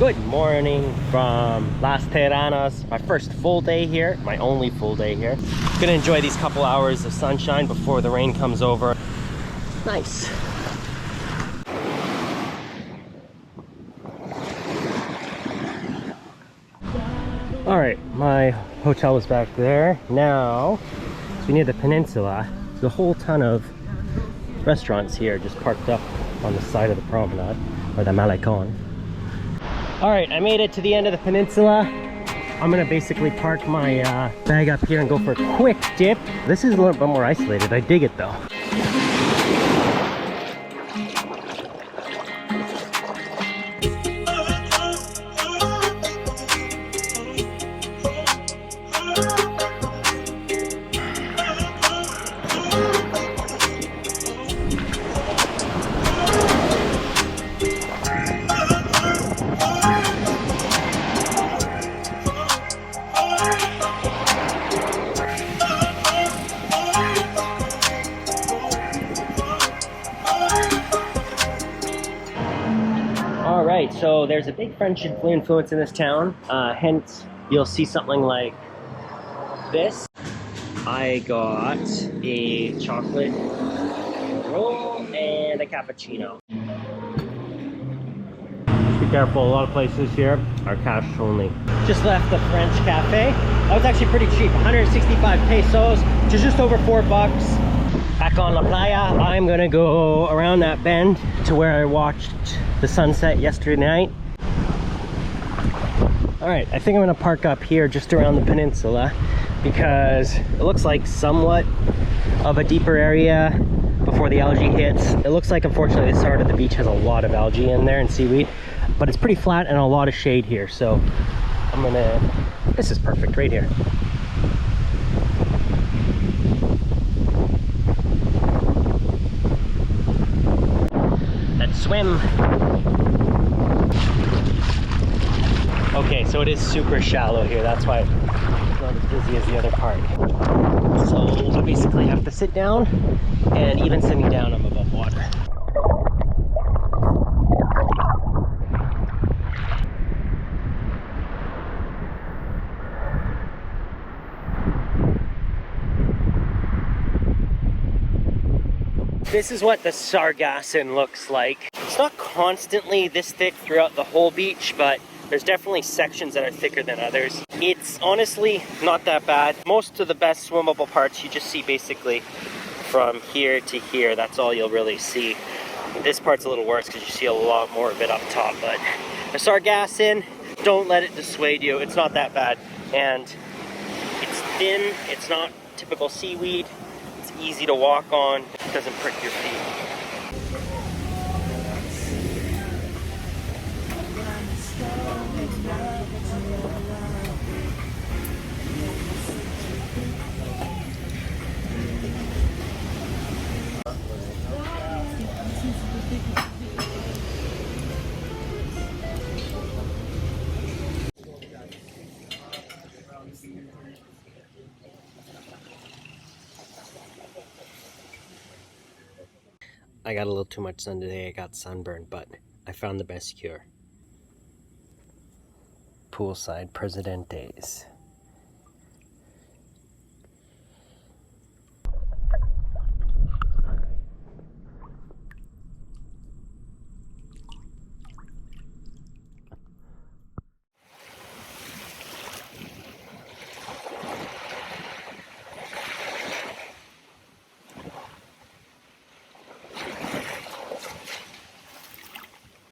Good morning from Las Terrenas. My first full day here, my only full day here. Gonna enjoy these couple hours of sunshine before the rain comes over. Nice. All right, my hotel was back there. Now, so we near the peninsula. There's a whole ton of restaurants here just parked up on the side of the promenade, or the Malecon. All right, I made it to the end of the peninsula. I'm gonna basically park my bag up here and go for a quick dip. This is a little bit more isolated. I dig it though. Alright, so there's a big French influence in this town, hence you'll see something like this. I got a chocolate roll and a cappuccino. Just be careful, a lot of places here are cash only. Just left the French cafe. That was actually pretty cheap, 165 pesos, which is just over $4. Back on La Playa, I'm gonna go around that bend to where I watched the sunset yesterday night. All right, I think I'm gonna park up here just around the peninsula because it looks like somewhat of a deeper area before the algae hits. It looks like, unfortunately, the start of the beach has a lot of algae in there and seaweed, but it's pretty flat and a lot of shade here. So this is perfect right here. Let's swim. Okay, so it is super shallow here. That's why it's not as busy as the other part. So I basically have to sit down, and even sitting down, I'm above water. This is what the sargassum looks like. It's not constantly this thick throughout the whole beach, but there's definitely sections that are thicker than others. It's honestly not that bad. Most of the best swimmable parts you just see basically from here to here. That's all you'll really see. This part's a little worse because you see a lot more of it up top, but the sargassum, don't let it dissuade you. It's not that bad. And it's thin, it's not typical seaweed. It's easy to walk on, it doesn't prick your feet. I got a little too much sun today. I got sunburned, but I found the best cure. Poolside Presidentes.